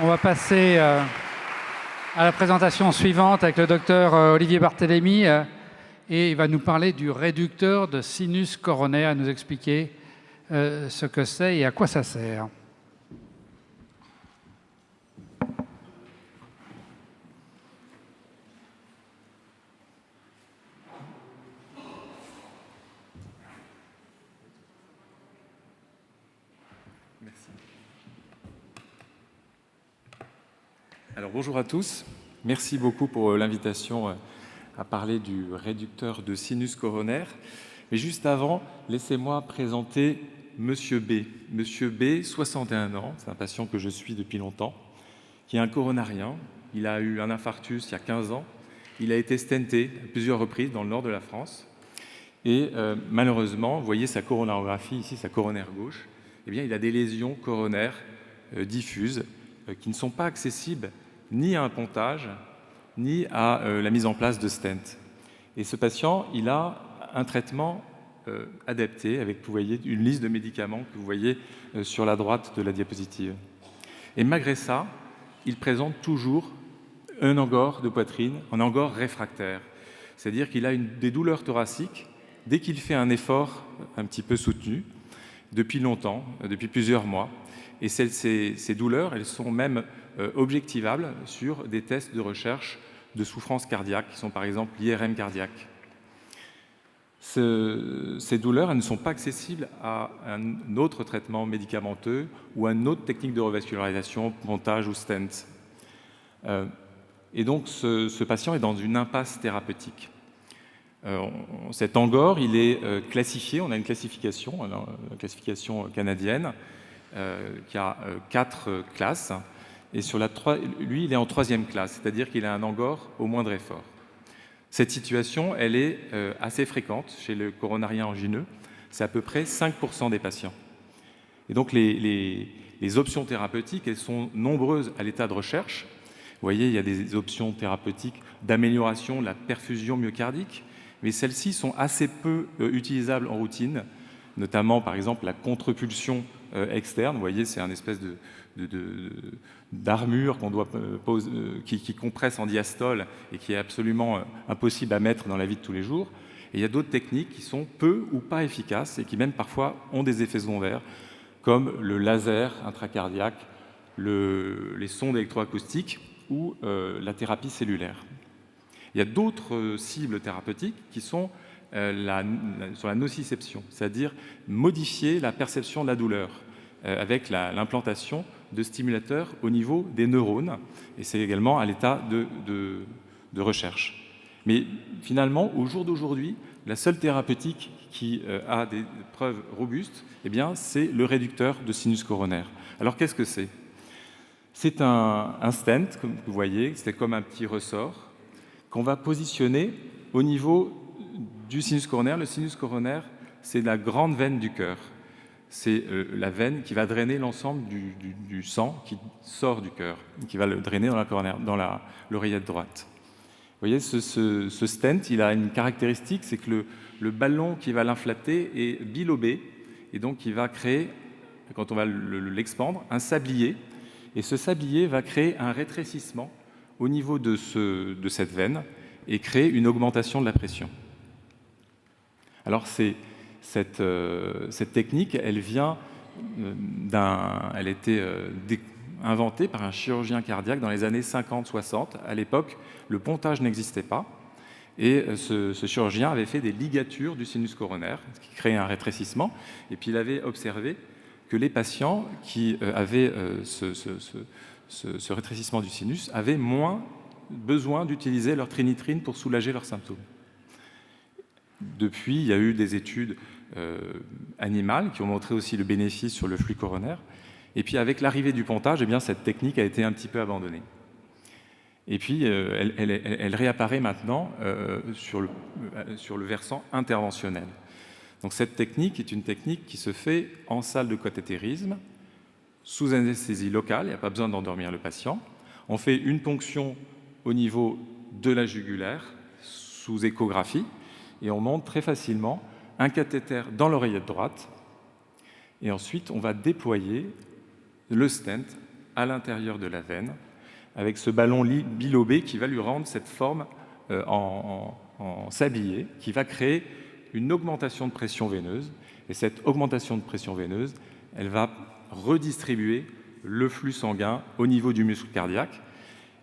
On va passer à la présentation suivante avec le docteur Olivier Barthélémy et il va nous parler du réducteur de sinus coronaire, nous expliquer ce que c'est et à quoi ça sert. Merci. Alors bonjour à tous, merci beaucoup pour l'invitation à parler du réducteur de sinus coronaire. Mais juste avant, laissez-moi présenter Monsieur B. Monsieur B, 61 ans, c'est un patient que je suis depuis longtemps, qui est un coronarien. Il a eu un infarctus il y a 15 ans. Il a été stenté à plusieurs reprises dans le nord de la France. Et malheureusement, vous voyez sa coronarographie ici, sa coronaire gauche, eh bien, il a des lésions coronaires diffuses qui ne sont pas accessibles ni à un pontage, ni à la mise en place de stents. Et ce patient, il a un traitement adapté avec, vous voyez, une liste de médicaments que vous voyez sur la droite de la diapositive. Et malgré ça, il présente toujours un angor de poitrine, un angor réfractaire. C'est-à-dire qu'il a des douleurs thoraciques dès qu'il fait un effort un petit peu soutenu, depuis longtemps, depuis plusieurs mois. Et ces douleurs, elles sont même objectivables sur des tests de recherche de souffrance cardiaque, qui sont par exemple l'IRM cardiaque. Ces douleurs, elles ne sont pas accessibles à un autre traitement médicamenteux ou à une autre technique de revascularisation, pontage ou stent. Et donc ce patient est dans une impasse thérapeutique. Cet angor, il est classifié, on a une classification canadienne qui a 4 classes, et lui, il est en 3e classe, c'est-à-dire qu'il a un angor au moindre effort. Cette situation, elle est assez fréquente chez le coronarien angineux, c'est à peu près 5% des patients. Et donc les options thérapeutiques, elles sont nombreuses à l'état de recherche. Vous voyez, il y a des options thérapeutiques d'amélioration de la perfusion myocardique, mais celles-ci sont assez peu utilisables en routine, notamment par exemple la contrepulsion externe. Vous voyez, c'est un espèce d'armure qu'on doit qui compresse en diastole et qui est absolument impossible à mettre dans la vie de tous les jours. Et il y a d'autres techniques qui sont peu ou pas efficaces et qui même parfois ont des effets secondaires, comme le laser intracardiaque, les sondes électroacoustiques ou la thérapie cellulaire. Il y a d'autres cibles thérapeutiques qui sont sur la nociception, c'est-à-dire modifier la perception de la douleur avec l'implantation de stimulateurs au niveau des neurones, et c'est également à l'état de recherche. Mais finalement, au jour d'aujourd'hui, la seule thérapeutique qui a des preuves robustes, eh bien, c'est le réducteur de sinus coronaire. Alors qu'est-ce que c'est ? C'est un stent, comme vous voyez, c'est comme un petit ressort qu'on va positionner au niveau du sinus coronaire. Le sinus coronaire, c'est la grande veine du cœur. C'est la veine qui va drainer l'ensemble du sang qui sort du cœur, qui va le drainer dans l'oreillette droite. Vous voyez, ce stent, il a une caractéristique, c'est que le ballon qui va l'inflater est bilobé, et donc il va créer, quand on va l'expandre, un sablier, et ce sablier va créer un rétrécissement au niveau de cette veine et créer une augmentation de la pression. Alors cette technique, elle a été inventée par un chirurgien cardiaque dans les années 50-60. À l'époque, le pontage n'existait pas, et ce chirurgien avait fait des ligatures du sinus coronaire, ce qui créait un rétrécissement, et puis il avait observé que les patients qui avaient ce rétrécissement du sinus avaient moins besoin d'utiliser leur trinitrine pour soulager leurs symptômes. Depuis, il y a eu des études animales qui ont montré aussi le bénéfice sur le flux coronaire. Et puis, avec l'arrivée du pontage, eh bien, cette technique a été un petit peu abandonnée. Et puis, elle réapparaît maintenant sur le versant interventionnel. Donc, cette technique est une technique qui se fait en salle de cathétérisme, sous anesthésie locale, il n'y a pas besoin d'endormir le patient. On fait une ponction au niveau de la jugulaire, sous échographie, et on monte très facilement un cathéter dans l'oreillette droite, et ensuite on va déployer le stent à l'intérieur de la veine, avec ce ballon bilobé qui va lui rendre cette forme en sablier, qui va créer une augmentation de pression veineuse. Et cette augmentation de pression veineuse, elle va redistribuer le flux sanguin au niveau du muscle cardiaque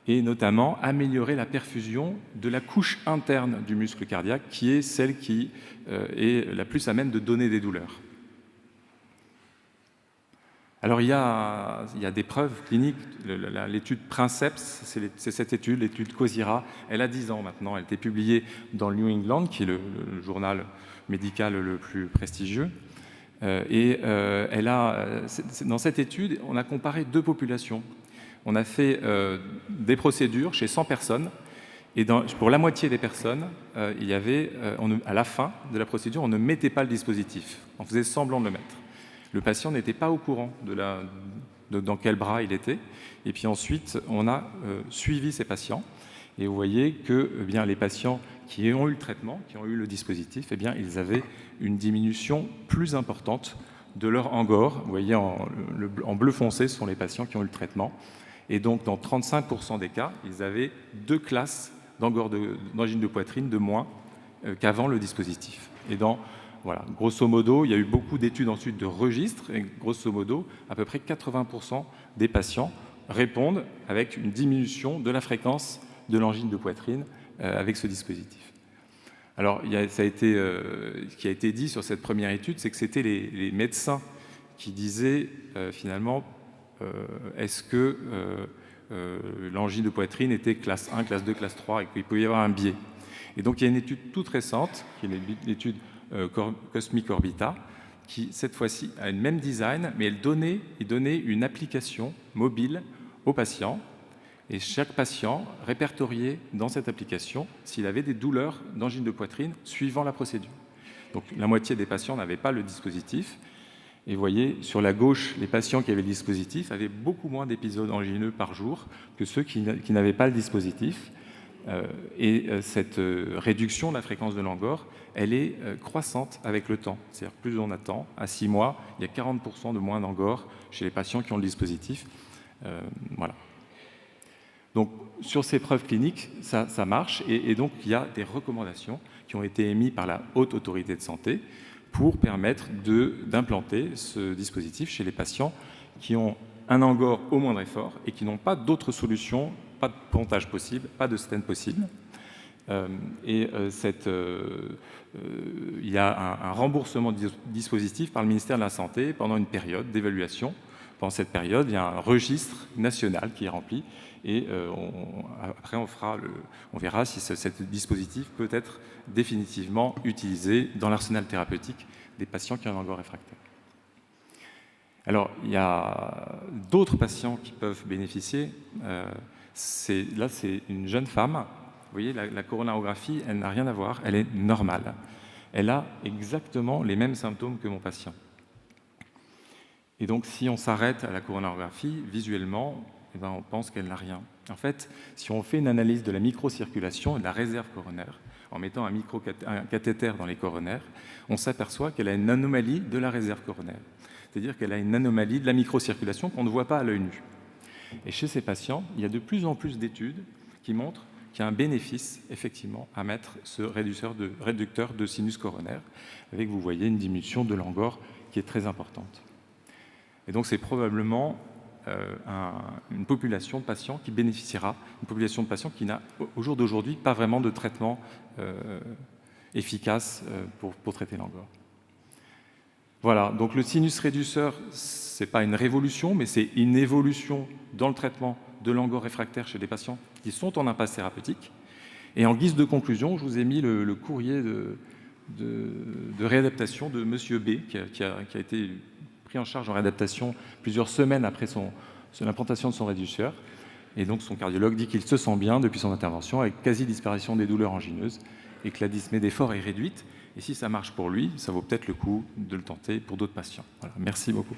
et notamment améliorer la perfusion de la couche interne du muscle cardiaque, qui est celle qui est la plus à même de donner des douleurs. Alors il y a des preuves cliniques. L'étude Princeps, c'est cette étude, l'étude Cosira, elle a 10 ans maintenant, elle a été publiée dans le New England, qui est le journal médical le plus prestigieux. Dans cette étude, on a comparé 2 populations. On a fait des procédures chez 100 personnes, et pour la moitié des personnes, il y avait, à la fin de la procédure, on ne mettait pas le dispositif, on faisait semblant de le mettre. Le patient n'était pas au courant dans quel bras il était. Et puis ensuite, on a suivi ces patients. Et vous voyez que les patients qui ont eu le traitement, qui ont eu le dispositif, ils avaient une diminution plus importante de leur angor. Vous voyez, en bleu foncé, ce sont les patients qui ont eu le traitement. Et donc, dans 35% des cas, ils avaient 2 classes d'angine de poitrine de moins qu'avant le dispositif. Et voilà, grosso modo, il y a eu beaucoup d'études ensuite de registres, et grosso modo, à peu près 80% des patients répondent avec une diminution de la fréquence de l'angine de poitrine avec ce dispositif. Alors, ce qui a été dit sur cette première étude, c'est que c'était les médecins qui disaient finalement, est-ce que l'angine de poitrine était classe 1, classe 2, classe 3, et qu'il pouvait y avoir un biais. Et donc, il y a une étude toute récente, qui est l'étude Cosmic Orbita, qui cette fois-ci a le même design, mais il donnait une application mobile aux patients, et chaque patient répertoriait dans cette application s'il avait des douleurs d'angine de poitrine suivant la procédure. Donc la moitié des patients n'avaient pas le dispositif, et vous voyez, sur la gauche, les patients qui avaient le dispositif avaient beaucoup moins d'épisodes angineux par jour que ceux qui n'avaient pas le dispositif. Cette réduction de la fréquence de l'angor, elle est croissante avec le temps. C'est-à-dire plus on attend, à 6 mois, il y a 40% de moins d'angor chez les patients qui ont le dispositif. Voilà. Donc sur ces preuves cliniques, ça marche, et donc il y a des recommandations qui ont été émises par la Haute Autorité de Santé pour permettre d'implanter ce dispositif chez les patients qui ont un angor au moindre effort et qui n'ont pas d'autre solution, pas de pontage possible, pas de stent possible. Il y a un remboursement du dispositif par le ministère de la Santé pendant une période d'évaluation. Pendant cette période, il y a un registre national qui est rempli, et après on verra si ce dispositif peut être définitivement utilisé dans l'arsenal thérapeutique des patients qui ont un angor réfractaire. Alors, il y a d'autres patients qui peuvent bénéficier. Là, c'est une jeune femme. Vous voyez, la coronarographie, elle n'a rien à voir, elle est normale. Elle a exactement les mêmes symptômes que mon patient. Et donc, si on s'arrête à la coronarographie, visuellement, on pense qu'elle n'a rien. En fait, si on fait une analyse de la microcirculation et de la réserve coronaire, en mettant un cathéter dans les coronaires, on s'aperçoit qu'elle a une anomalie de la réserve coronaire. C'est-à-dire qu'elle a une anomalie de la microcirculation qu'on ne voit pas à l'œil nu. Et chez ces patients, il y a de plus en plus d'études qui montrent qu'il y a un bénéfice, effectivement, à mettre ce réducteur de sinus coronaire, avec, vous voyez, une diminution de l'angor qui est très importante. Et donc, c'est probablement une population de patients qui bénéficiera, une population de patients qui n'a, au jour d'aujourd'hui, pas vraiment de traitement efficace pour traiter l'angor. Voilà, donc le sinus réduceur, ce n'est pas une révolution, mais c'est une évolution dans le traitement de l'angor réfractaire chez des patients qui sont en impasse thérapeutique. Et en guise de conclusion, je vous ai mis le courrier de réadaptation de Monsieur B, qui a été pris en charge en réadaptation plusieurs semaines après l'implantation de son réducteur. Et donc son cardiologue dit qu'il se sent bien depuis son intervention, avec quasi-disparition des douleurs angineuses, et que la dyspnée d'effort est réduite. Et si ça marche pour lui, ça vaut peut-être le coup de le tenter pour d'autres patients. Voilà, merci beaucoup.